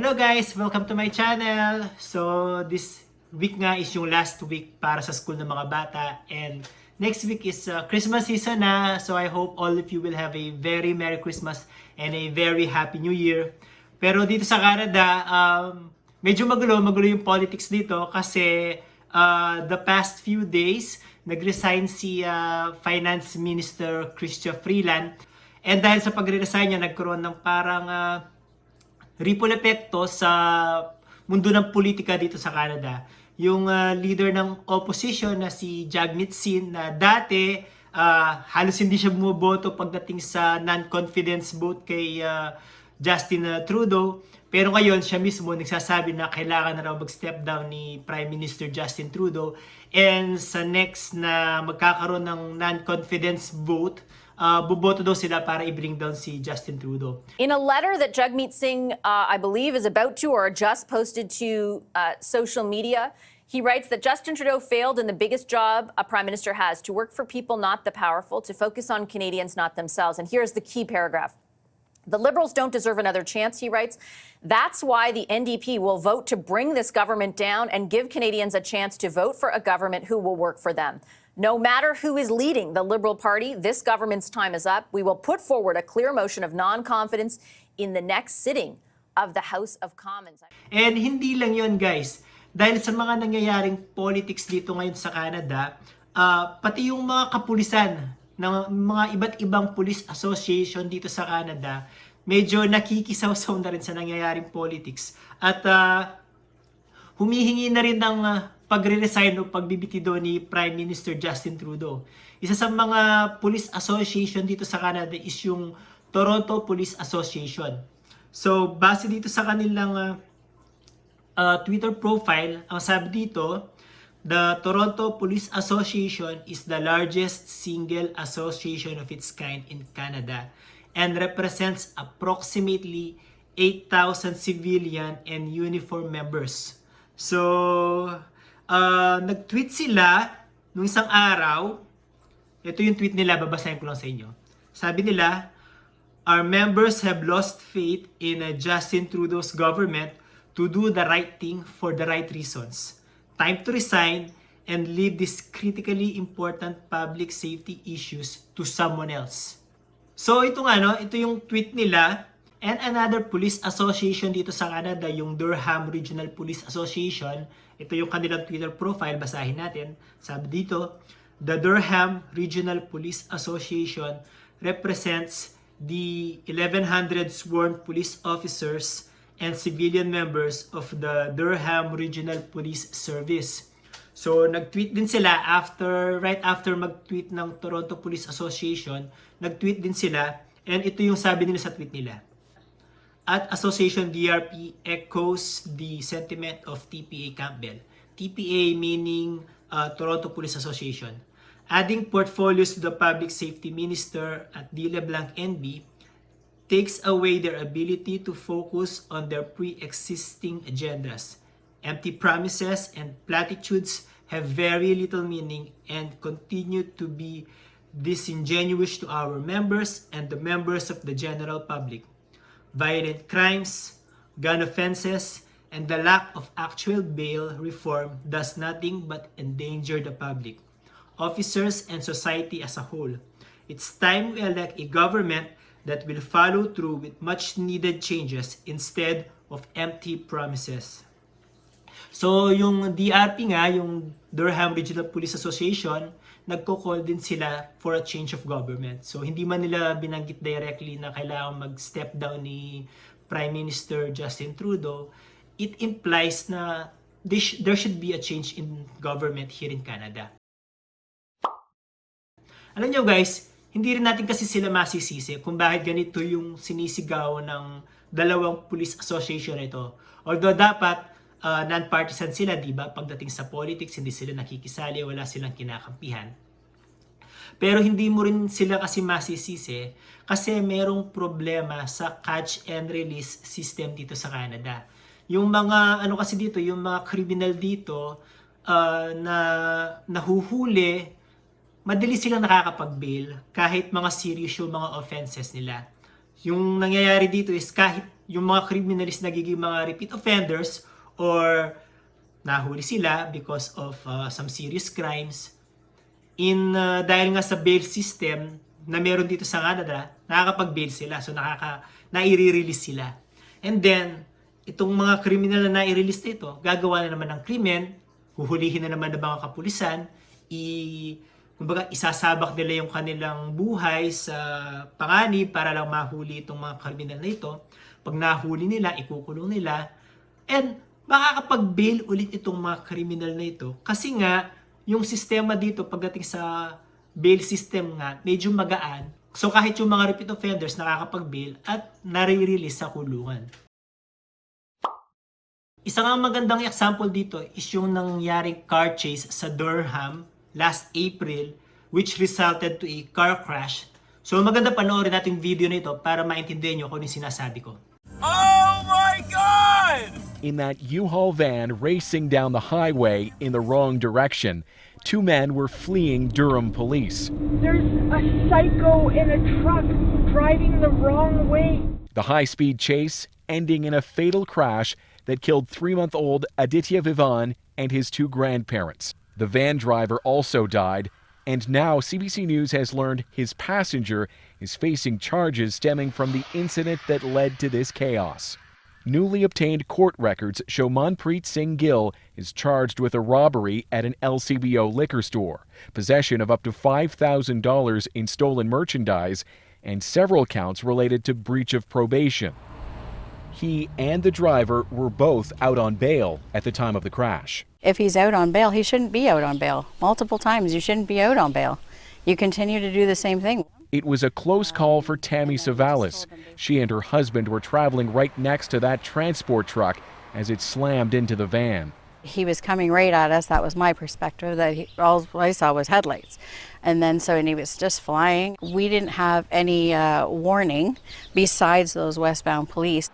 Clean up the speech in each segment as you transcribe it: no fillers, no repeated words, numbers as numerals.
Hello guys! Welcome to my channel! So this week nga is yung last week para sa school ng mga bata, and next week is Christmas season na. So I hope all of you will have a very Merry Christmas and a very Happy New Year. Pero dito sa Canada, medyo magulo yung politics dito kasi the past few days nag-resign si Finance Minister Chrystia Freeland, and dahil sa pag-resign niya nagkaroon ng parang ripple epekto sa mundo ng politika dito sa Canada. Yung leader ng opposition na si Jagmeet Singh na dati halos hindi siya bumoboto pagdating sa non-confidence vote kay Justin Trudeau. Pero ngayon siya mismo nagsasabi na kailangan na raw mag-step down ni Prime Minister Justin Trudeau. And sa next na magkakaroon ng non-confidence vote, buboto daw sila para i-bring down si Justin Trudeau. In a letter that Jagmeet Singh, I believe, is about to or just posted to social media, he writes that Justin Trudeau failed in the biggest job a prime minister has, to work for people, not the powerful, to focus on Canadians, not themselves. And here's the key paragraph. The Liberals don't deserve another chance, he writes. That's why the NDP will vote to bring this government down and give Canadians a chance to vote for a government who will work for them. No matter who is leading the Liberal Party, this government's time is up. We will put forward a clear motion of non-confidence in the next sitting of the House of Commons. And hindi lang yon guys. Dahil sa mga nangyayaring politics dito ngayon sa Canada, pati yung mga kapulisan ng mga iba't ibang police association dito sa Canada, medyo nakikisaw-saw na rin sa nangyayaring politics. At humihingi na rin ng pagre-resign o pagbibitido ni Prime Minister Justin Trudeau. Isa sa mga police association dito sa Canada is yung Toronto Police Association. So, base dito sa kanilang Twitter profile, ang sabi dito, the Toronto Police Association is the largest single association of its kind in Canada and represents approximately 8,000 civilian and uniform members. So, nag-tweet sila nung isang araw. Ito yung tweet nila, babasahin ko lang sa inyo. Sabi nila, our members have lost faith in Justin Trudeau's government to do the right thing for the right reasons. Time to resign and leave these critically important public safety issues to someone else. So ito yung tweet nila. And another police association dito sa Canada, yung Durham Regional Police Association. Ito yung kanilang Twitter profile, basahin natin. Sabi dito, the Durham Regional Police Association represents the 1,100 sworn police officers and civilian members of the Durham Regional Police Service. So nag-tweet din sila right after mag-tweet ng Toronto Police Association, nag-tweet din sila, and ito yung sabi nila sa tweet nila. At Association DRP echoes the sentiment of TPA Campbell. TPA meaning Toronto Police Association. Adding portfolios to the Public Safety Minister at D. LeBlanc NB takes away their ability to focus on their pre-existing agendas. Empty promises and platitudes have very little meaning and continue to be disingenuous to our members and the members of the general public. Violent crimes, gun offenses, and the lack of actual bail reform does nothing but endanger the public, officers, and society as a whole. It's time we elect a government that will follow through with much needed changes instead of empty promises. So yung DRP nga, yung Durham Regional Police Association, nagko-call din sila for a change of government. So hindi man nila binanggit directly na kailangan mag-step down ni Prime Minister Justin Trudeau, it implies na there should be a change in government here in Canada. Alam nyo guys, hindi rin natin kasi sila masisisi kung bakit ganito yung sinisigaw ng dalawang police association ito. Although dapat non-partisan sila, di ba? Pagdating sa politics, hindi sila nakikisali, wala silang kinakampihan. Pero hindi mo rin sila kasi masisisi kasi merong problema sa catch and release system dito sa Canada. Yung mga kasi dito, yung mga criminal dito na nahuhuli, madali silang nakakapag-bail kahit mga serious yung mga offenses nila. Yung nangyayari dito is kahit yung mga criminals nagiging mga repeat offenders or nahuli sila because of some serious crimes, dahil nga sa bail system na meron dito sa Canada, nakakapag-bail sila. So nai-release sila. And then, itong mga criminal na nai-release nito, gagawa na naman ng krimen, huhulihin na naman ng mga kapulisan, kumbaga isasabak nila yung kanilang buhay sa panganib para lang mahuli itong mga kriminal na ito. Pag nahuli nila, ikukulong nila, and makakapag-bail ulit itong mga kriminal na ito. Kasi nga, yung sistema dito pagdating sa bail system nga, medyo magaan. So kahit yung mga repeat offenders nakakapag-bail at nare-release sa kulungan. Isang magandang example dito is yung nangyaring car chase sa Durham last April, which resulted to a car crash. So maganda panoorin natin yung video nito para maintindihan nyo kung ano yung sinasabi ko. Oh my God! In that U-Haul van racing down the highway in the wrong direction, two men were fleeing Durham police. There's a psycho in a truck driving the wrong way. The high-speed chase ending in a fatal crash that killed 3-month-old Aditya Vivan and his two grandparents. The van driver also died, and now CBC News has learned his passenger is facing charges stemming from the incident that led to this chaos. Newly obtained court records show Manpreet Singh Gill is charged with a robbery at an LCBO liquor store, possession of up to $5,000 in stolen merchandise, and several counts related to breach of probation. He and the driver were both out on bail at the time of the crash. If he's out on bail, he shouldn't be out on bail. Multiple times, you shouldn't be out on bail. You continue to do the same thing. It was a close call for Tammy Savalas. She and her husband were traveling right next to that transport truck as it slammed into the van. He was coming right at us. That was my perspective. All I saw was headlights. And he was just flying. We didn't have any warning besides those westbound police.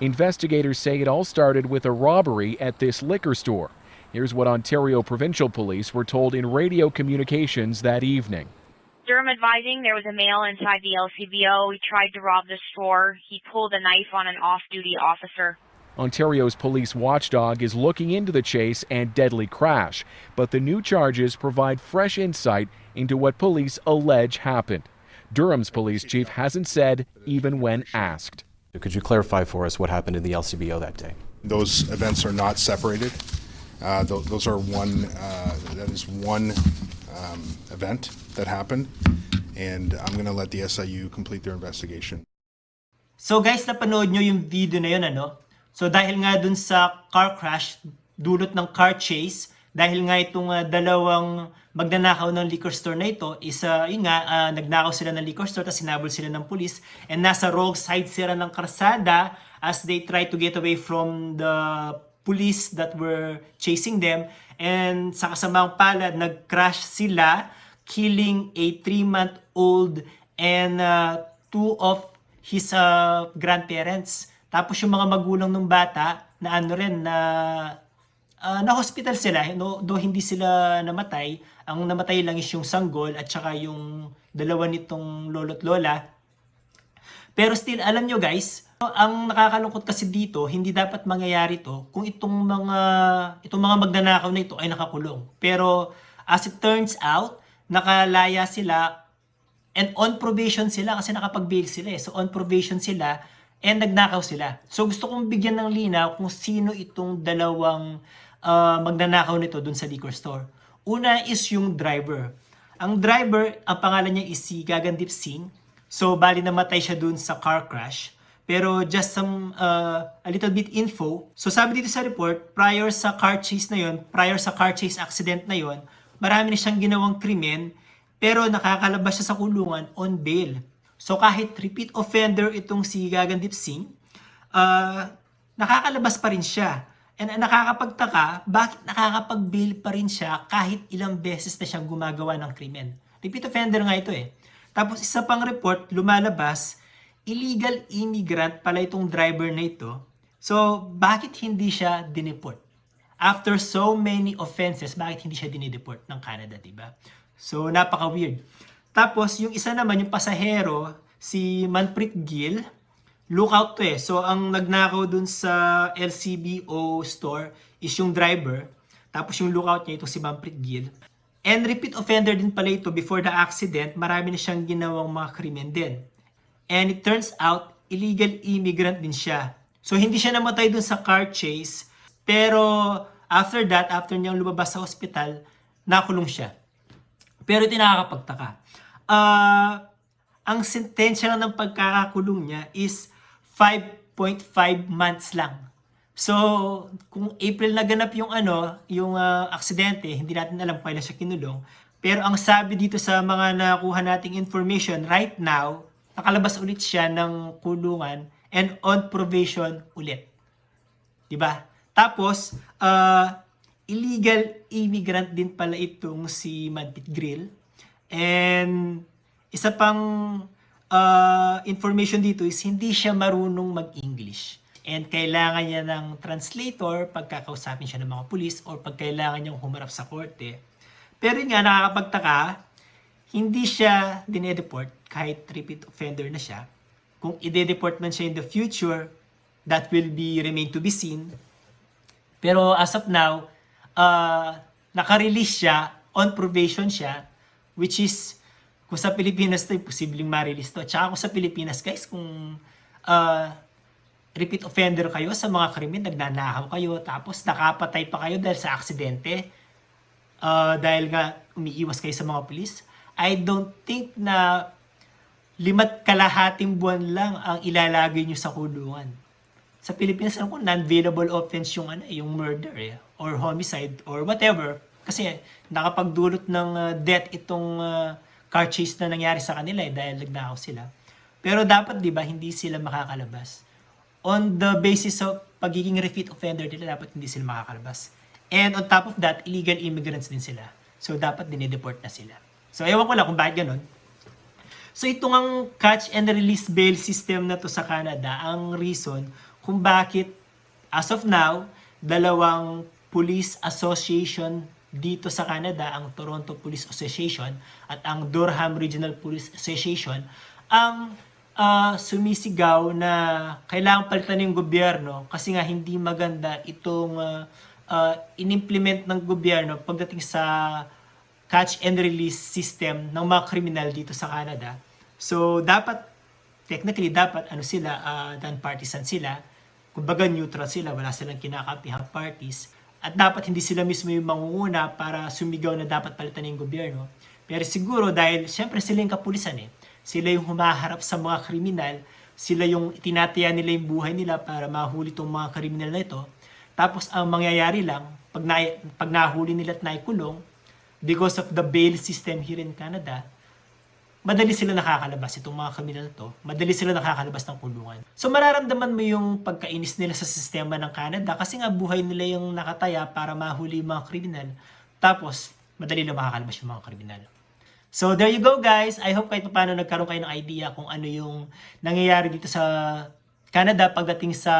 Investigators say it all started with a robbery at this liquor store. Here's what Ontario Provincial Police were told in radio communications that evening. Durham advising there was a male inside the LCBO. He tried to rob the store. He pulled a knife on an off-duty officer. Ontario's police watchdog is looking into the chase and deadly crash, but the new charges provide fresh insight into what police allege happened. Durham's police chief hasn't said even when asked. Could you clarify for us what happened in the LCBO that day? Those events are not separated. Those are that is one event that happened, and I'm going to let the SIU complete their investigation. So guys, napanood nyo yung video na yun, ano? So dahil nga dun sa car crash, dulot ng car chase, dahil nga itong dalawang magnanakaw ng liquor store na ito, nagnakaw sila ng liquor store, tapos sinabol sila ng pulis, and nasa wrong side sila ng karsada as they try to get away from the police that were chasing them, and sa kasamang palad, nag-crash sila, killing a 3-month-old and two of his grandparents. Tapos yung mga magulang ng bata na na-hospital sila, though hindi sila namatay, ang namatay lang is yung sanggol at saka yung dalawa nitong lolo't lola. Pero still, alam nyo guys, ang nakakalungkot kasi dito, hindi dapat mangyayari to kung itong mga magnanakaw na ito ay nakakulong. Pero as it turns out, nakalaya sila and on probation sila kasi nakapag-bail sila eh. So on probation sila and nagnakaw sila. So gusto kong bigyan ng linaw kung sino itong dalawang magnanakaw nito dun sa liquor store. Una is yung driver. Ang driver, ang pangalan niya is si Gagandip Singh. So bali namatay siya dun sa car crash. Pero just some a little bit info. So sabi dito sa report, prior sa car chase accident na yon, marami na siyang ginawang krimen, pero nakakalabas siya sa kulungan on bail. So kahit repeat offender itong si Gagandip Singh, nakakalabas pa rin siya. And nakakapagtaka, bakit nakakapag-bail pa rin siya kahit ilang beses na siyang gumagawa ng krimen? Repeat offender nga ito eh. Tapos isa pang report, lumalabas, illegal immigrant pala itong driver na ito. So bakit hindi siya dineport? After so many offenses, bakit hindi siya dinideport ng Canada, diba? So napaka-weird. Tapos yung isa naman, yung pasahero, si Manpreet Gill. lookout to eh. So, ang nagnakaw dun sa LCBO store is yung driver. Tapos yung lookout niya, itong si Manpreet Gill. And repeat offender din pala ito before the accident. Marami na siyang ginawang mga krimen din. And it turns out, illegal immigrant din siya. So, hindi siya namatay dun sa car chase. Pero, after that, after niyang lumabas sa hospital, nakulong siya. Pero ito nakakapagtaka. Ang sentensya lang ng pagkakakulong niya is 5.5 months lang. So, kung April naganap yung aksidente, hindi natin alam kung kailan siya kinulong. Pero ang sabi dito sa mga nakuha nating information, right now, nakalabas ulit siya ng kulungan and on probation ulit. 'Di ba? Tapos, illegal immigrant din pala itong si Manpreet Gill. And isa pang information dito is hindi siya marunong mag-English. And kailangan niya ng translator pagkakausapin siya ng mga pulis or pag kailangan niyang humarap sa korte. Pero yun nga, nakakapagtaka, hindi siya dinedeport kahit repeat offender na siya. Kung ide-deport man siya in the future, that will be remain to be seen. Pero as of now, naka-release siya, on probation siya, which is, kung sa Pilipinas to, posibleng ma-release to. Tsaka kung sa Pilipinas, guys, kung repeat offender kayo sa mga krimen, nagnanakaw kayo, tapos nakapatay pa kayo dahil sa aksidente, dahil nga umiiwas kayo sa mga pulis, I don't think na 5 kalahating buwan lang ang ilalagay nyo sa kulungan. Sa Pilipinas, alam ko, non-bailable offense yung murder or homicide or whatever. Kasi nakapagdulot ng death itong car chase na nangyari sa kanila dahil nagnakaw sila. Pero dapat, di ba, hindi sila makakalabas. On the basis of pagiging repeat offender nila, dapat hindi sila makakalabas. And on top of that, illegal immigrants din sila. So, dapat dinideport na sila. So, ewan ko lang kung bakit ganun. So, itong ang catch and release bail system na to sa Canada, ang reason kung bakit, as of now, 2 police association dito sa Canada, ang Toronto Police Association at ang Durham Regional Police Association, ang sumisigaw na kailangan palitan yung gobyerno kasi nga hindi maganda itong inimplement ng gobyerno pagdating sa catch and release system ng mga kriminal dito sa Canada. So, technically, dapat non-partisan sila. Kumbaga, neutral sila. Wala silang kinakampihan parties. At dapat hindi sila mismo yung mangunguna para sumigaw na dapat palitan yung gobyerno. Pero siguro, dahil syempre sila yung kapulisan sila yung humaharap sa mga kriminal, sila yung tinataya nila yung buhay nila para mahuli itong mga kriminal na ito. Tapos, ang mangyayari lang, pag nahuli nila at naikulong, because of the bail system here in Canada, madali sila nakakalabas itong mga kriminal to. Madali sila nakakalabas ng kulungan. So mararamdaman mo yung pagkainis nila sa sistema ng Canada kasi nga buhay nila yung nakataya para mahuli yung mga kriminal. Tapos, madali lang makakalabas yung mga kriminal. So there you go guys. I hope kahit paano nagkaroon kayo ng idea kung ano yung nangyayari dito sa Canada pagdating sa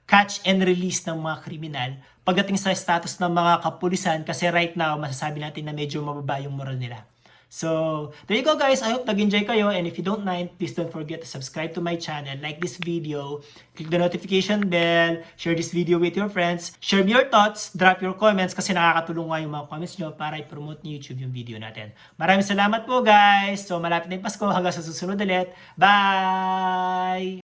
catch and release ng mga kriminal. Pagdating sa status ng mga kapulisan kasi right now masasabi natin na medyo mababa yung moral nila. So, there you go guys. I hope nag-enjoy kayo and if you don't mind, please don't forget to subscribe to my channel, like this video, click the notification bell, share this video with your friends, share your thoughts, drop your comments kasi nakakatulong nga yung mga comments nyo para i-promote ni YouTube yung video natin. Maraming salamat po guys. So, malapit na yung Pasko. Hanggang sa susunod ulit. Bye!